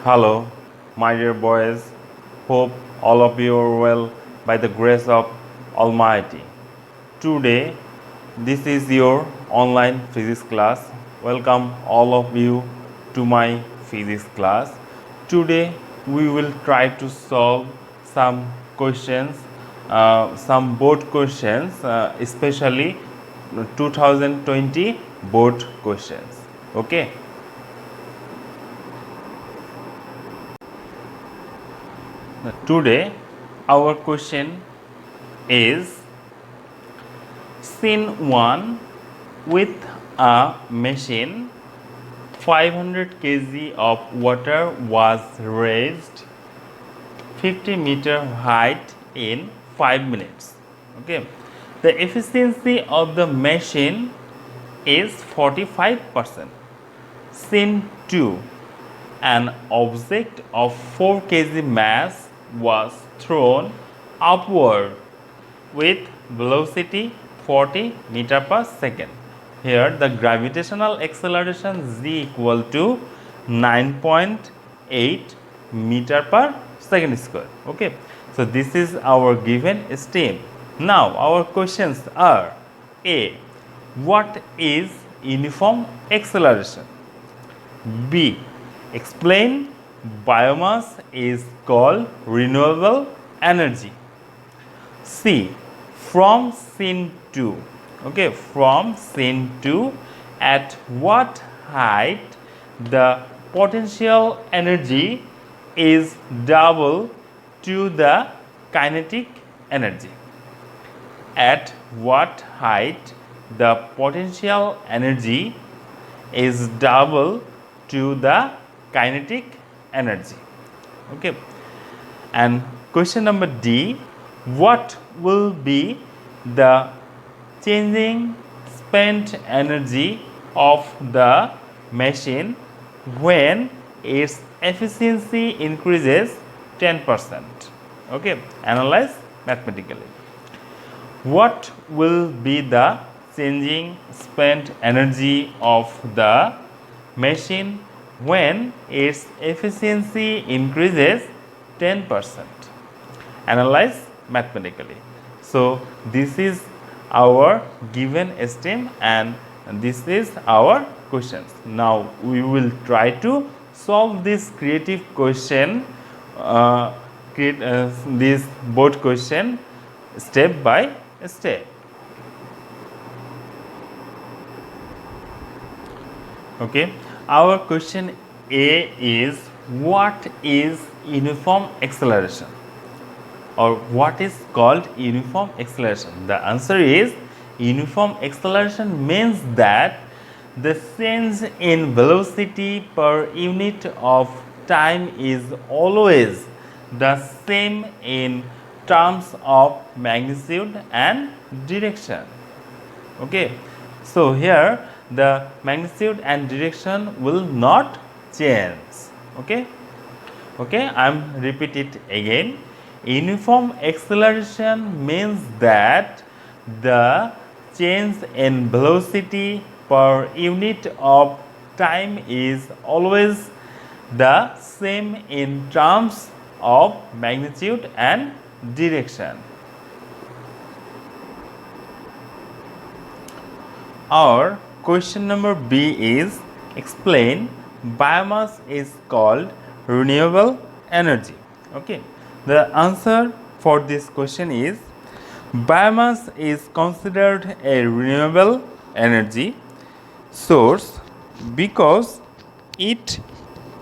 Hello, my dear boys. Hope all of you are well by the grace of Almighty. Today, this is your online physics class. Welcome all of you to my physics class. Today, we will try to solve some questions, some board questions, especially 2020 board questions. Okay. Today, our question is scene 1 with a machine 500 kg of water was raised 50-meter height in 5 minutes. Okay, the efficiency of the machine is 45%. Scene 2, an object of 4 kg mass was thrown upward with velocity 40 meter per second. Here the gravitational acceleration z equal to 9.8 meter per second square. Okay, so this is our given stream. Now our questions are: A, what is uniform acceleration? B, explain biomass is called renewable energy. C, from scene 2, okay, from scene 2, at what height the potential energy is double to the kinetic energy. At what height the potential energy is double to the kinetic energy. Okay, and question number D, what will be the changing spent energy of the machine when its efficiency increases 10%? Okay, analyze mathematically. What will be the changing spent energy of the machine when its efficiency increases 10%? Analyze mathematically. So this is our given stream and this is our questions. Now we will try to solve this creative question, this board question step by step. Okay, our question A is, what is uniform acceleration, or what is called uniform acceleration? The answer is, uniform acceleration means that the change in velocity per unit of time is always the same in terms of magnitude and direction. Okay, so here the magnitude and direction will not change. Okay, I am repeat it again. Uniform acceleration means that the change in velocity per unit of time is always the same in terms of magnitude and direction. Our question number B is, explain biomass is called renewable energy. Okay, the answer for this question is, biomass is considered a renewable energy source because its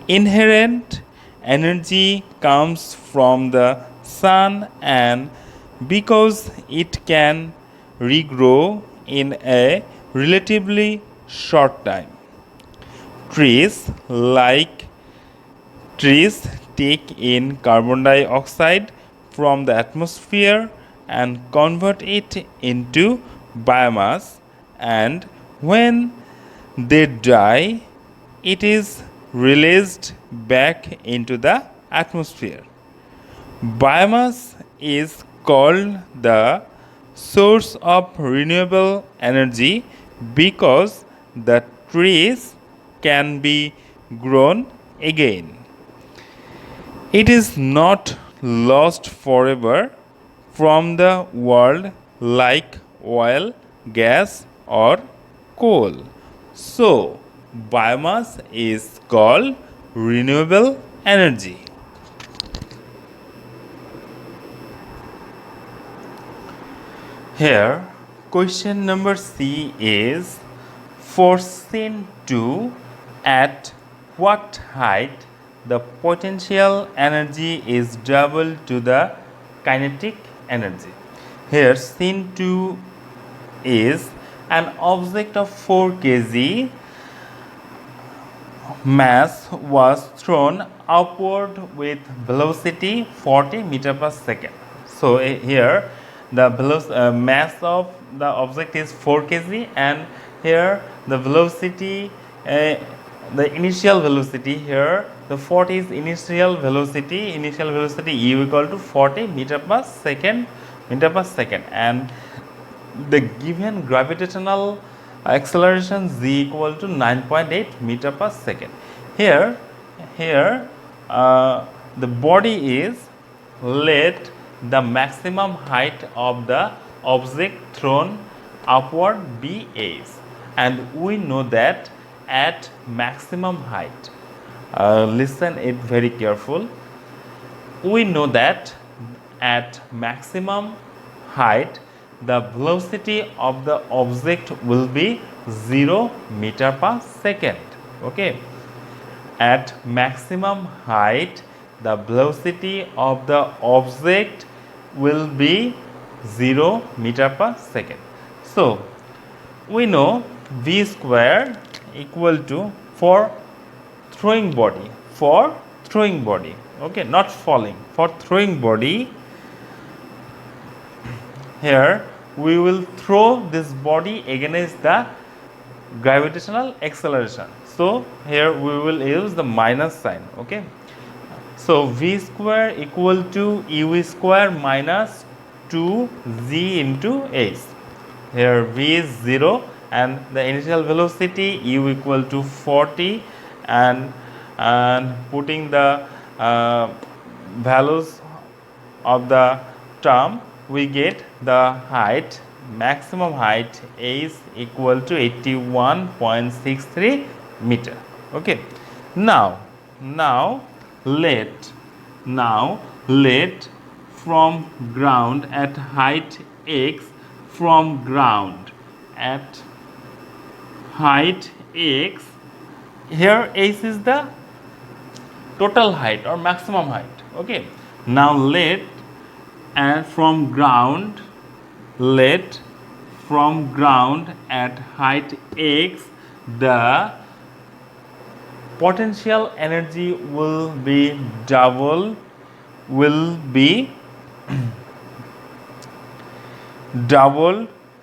inherent energy comes from the sun and because it can regrow in a relatively short time. Trees take in carbon dioxide from the atmosphere and convert it into biomass, and when they die, it is released back into the atmosphere. Biomass is called the source of renewable energy because the trees can be grown again. It is not lost forever from the world like oil, gas, or coal. So, biomass is called renewable energy. Here, question number C is for scene 2, at what height the potential energy is double to the kinetic energy. Here, scene 2 is an object of 4 kg mass was thrown upward with velocity 40 meter per second. So here the mass of the object is 4 kg, and here the velocity, the initial velocity, here the 40 is initial velocity u equal to 40 meter per second, and the given gravitational acceleration z equal to 9.8 meter per second. Here the body is let the maximum height of the object thrown upward be h, and we know that at maximum height, listen it very careful, we know that at maximum height the velocity of the object will be 0 meter per second. Okay, at maximum height the velocity of the object will be 0 meter per second. So we know v square equal to for throwing body, okay, not falling, for throwing body. Here we will throw this body against the gravitational acceleration. So here we will use the minus sign. Okay, so v square equal to u square minus 2z into h. Here v is 0 and the initial velocity u equal to 40, and putting the values of the term, we get the height, maximum height is equal to 81.63 meter. Okay, now let from ground at height x, from ground at height x, here h is the total height or maximum height. Okay, now let from ground at height x, the potential energy will be double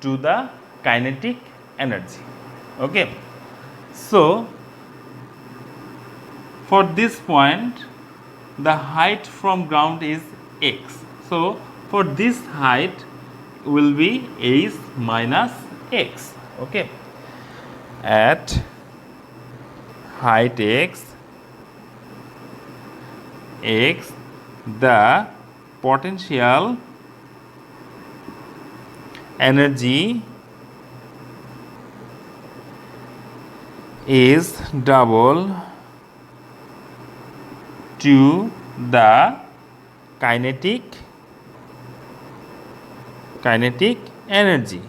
to the kinetic energy. Okay, so for this point the height from ground is x, so for this height will be h minus x. Okay, at height x, the potential energy is double to the kinetic energy.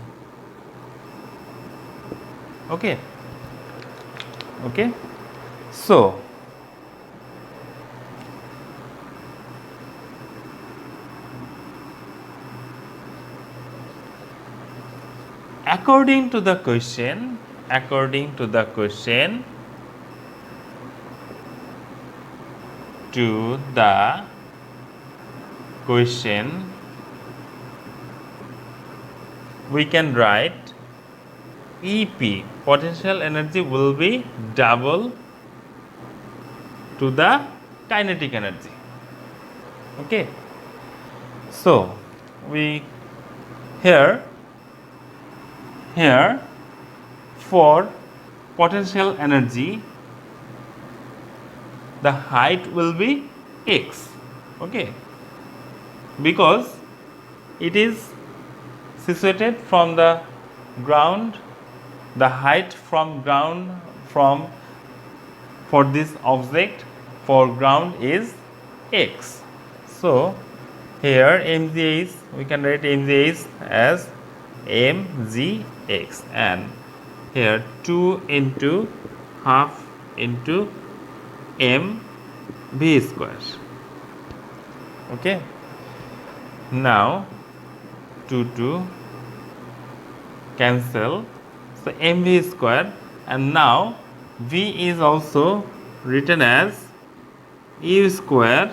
Okay, so according to the question, we can write EP, potential energy will be double to the kinetic energy. Okay, so we here for potential energy the height will be x. Okay, because it is situated from the ground, the height from ground from for this object for ground is x. So here mg is, we can write mg is as mgx, and here 2 into half into m v square. Okay, now 2 cancel, so mv square, and now v is also written as u square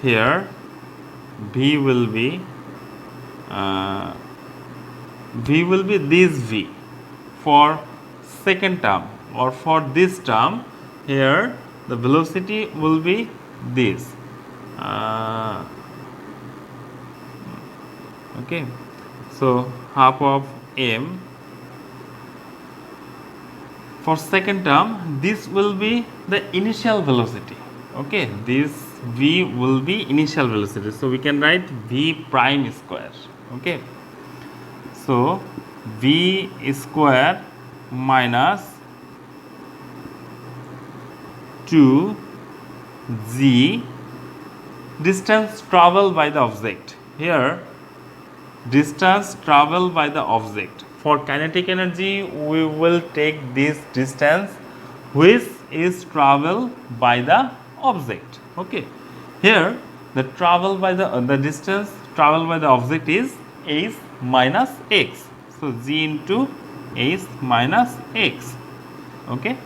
here. V will be this v for second term, or for this term here the velocity will be this. Okay, so half of m for second term, this will be the initial velocity. Okay, this v will be initial velocity, so we can write v prime square. Okay, so v square minus 2g distance traveled by the object. Here distance traveled by the object. For kinetic energy, we will take this distance which is traveled by the object. Okay, here the distance traveled by the object is h minus x. So g into h minus x. Okay,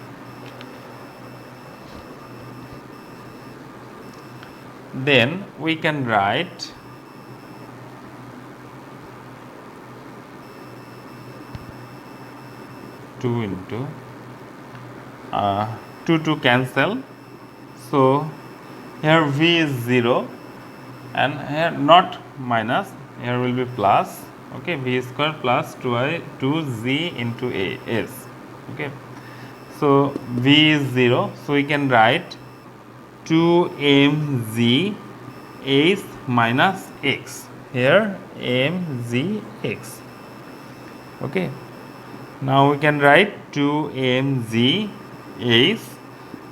then we can write 2 into 2 to cancel, so here v is 0 and here not minus, here will be plus. Okay, v square plus 2z into a s. Okay, so v is 0, so we can write 2mg h minus x, here mg x. Okay, now we can write 2mg h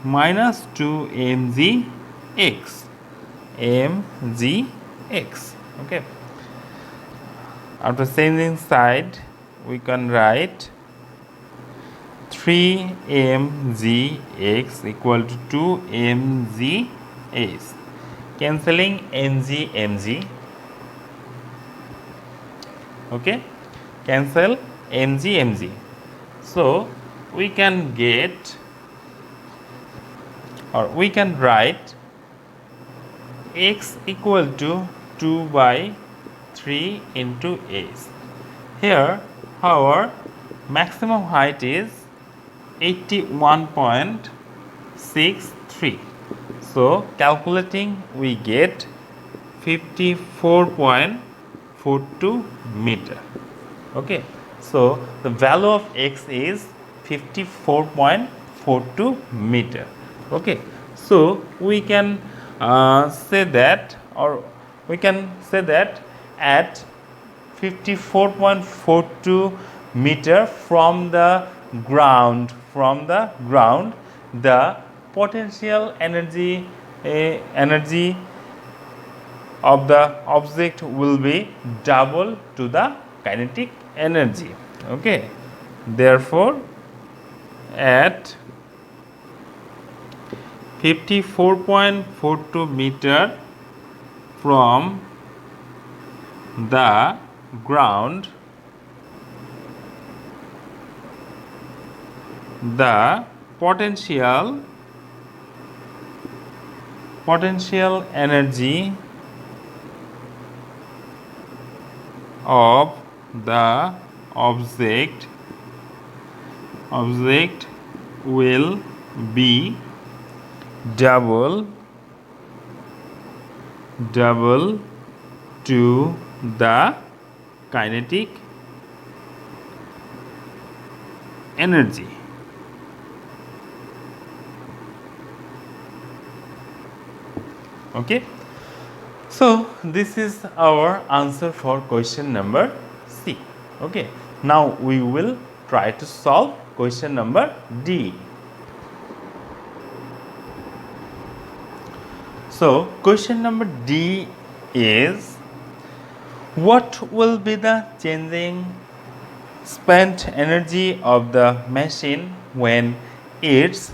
minus 2mg x, mg x. Okay, after changing side, we can write 3mg x equal to 2mg h, cancelling mg. Okay, cancel mg. So we can get, or we can write x equal to 2 by 3 into h. Here our maximum height is 81.63. So calculating, we get 54.42 meter. Okay, so the value of x is 54.42 meter. Okay, so we can say that, or we can say that at 54.42 meter from the ground, the potential energy of the object will be double to the kinetic energy. Okay, therefore at 54.42 meter from the ground, the potential energy of the object will be double to the kinetic energy. Okay. So this is our answer for question number C. Okay. Now we will try to solve question number D. So question number D is, what will be the changing spent energy of the machine when its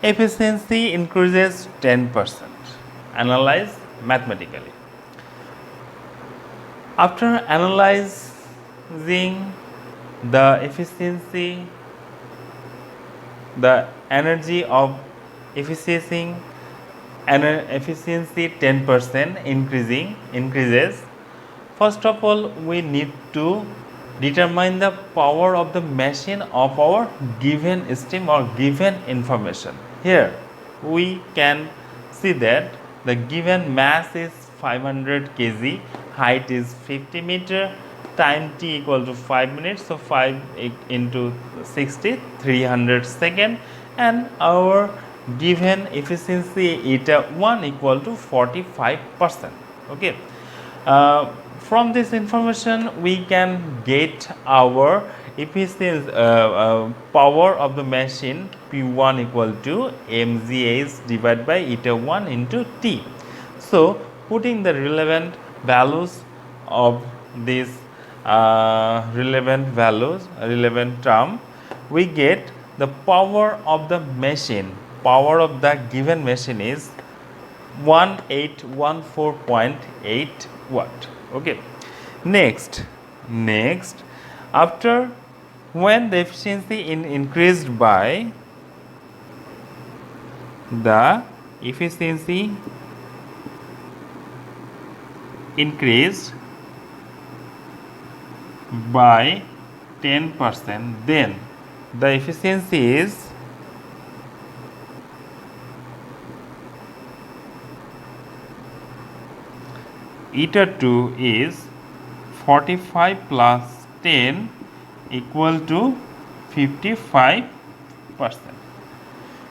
efficiency increases 10%? Analyze mathematically. After analyzing the efficiency, the energy of efficiency 10% increases, first of all we need to determine the power of the machine of our given stream or given information. Here we can see that the given mass is 500 kg, height is 50 meter, time t equal to 5 minutes, so 5 into 60, 300 second, and our given efficiency eta 1 equal to 45%. Okay. From this information we can get our efficiency power of the machine P1 equal to mgh divided by eta 1 into t. So putting the relevant values of this relevant term, we get the power of the machine. Power of the given machine is 1814.8 watt. Okay. Next, after when the efficiency increased by the efficiency increased by 10%, then the efficiency is eta 2 is 45 plus 10 equal to 55%.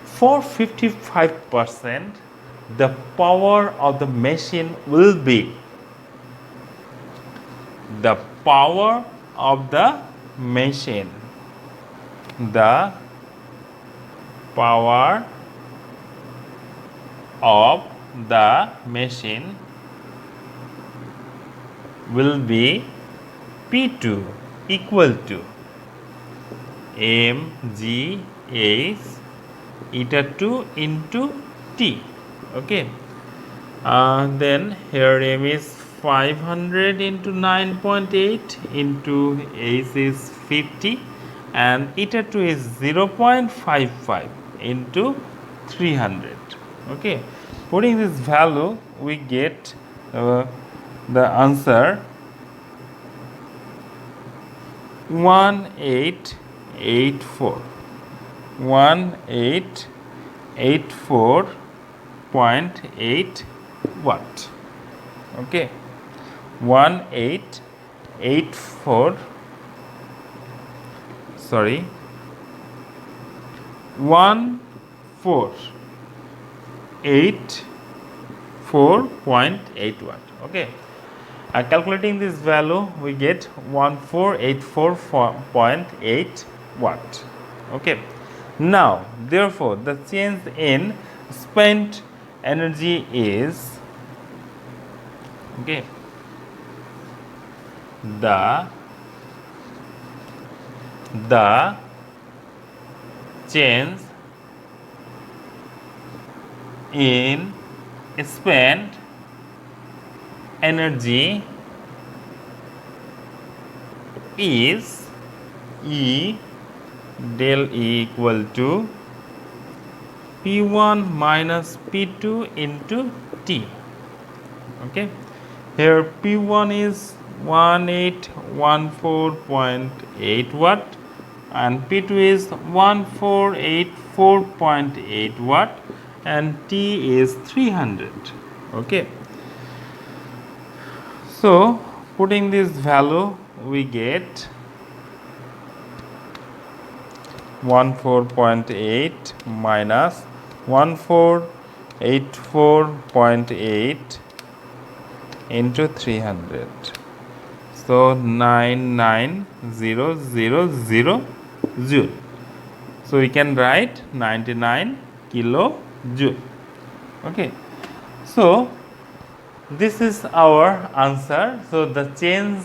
For 55%, the power of the machine will be, the power of the machine, the power of the machine will be P2 equal to mgh eta 2 into t. Okay. Then here m is 500 into 9.8 into h is 50 and eta 2 is 0.55 into 300. Okay. Putting this value we get the answer 1884.8 watt. Okay, 1884 sorry 1484.8 watt. Okay. Calculating this value we get 1484.8 watt. Okay. Now therefore the change in spent energy is, okay, the change in spent energy is E del E equal to P1 minus P2 into T. Okay. Here P1 is 1814.8 watt and P2 is 1484.8 watt and T is 300. Okay. So putting this value we get 14.8 minus 1484.8 84.8 into 300. So 99000 joule. So we can write 99 kilojoule. Okay. So this is our answer. So the change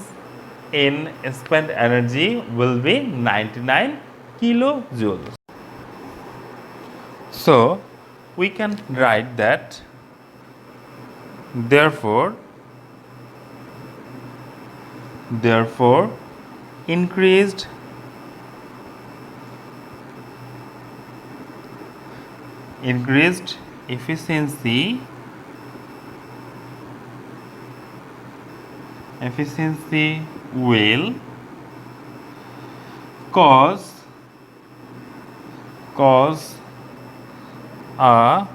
in spent energy will be 99 kilojoules. So we can write that therefore increased efficiency will cause a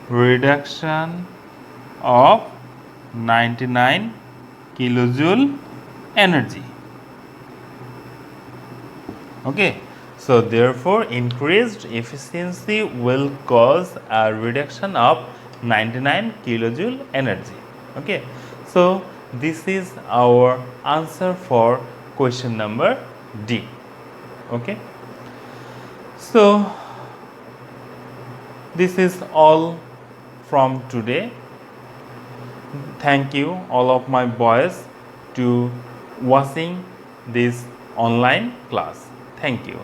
reduction of 99 kilojoule energy. Okay, so therefore increased efficiency will cause a reduction of 99 kilojoule energy. Okay, so this is our answer for question number D. Okay, so this is all from today. Thank you all of my boys to watching this online class. Thank you.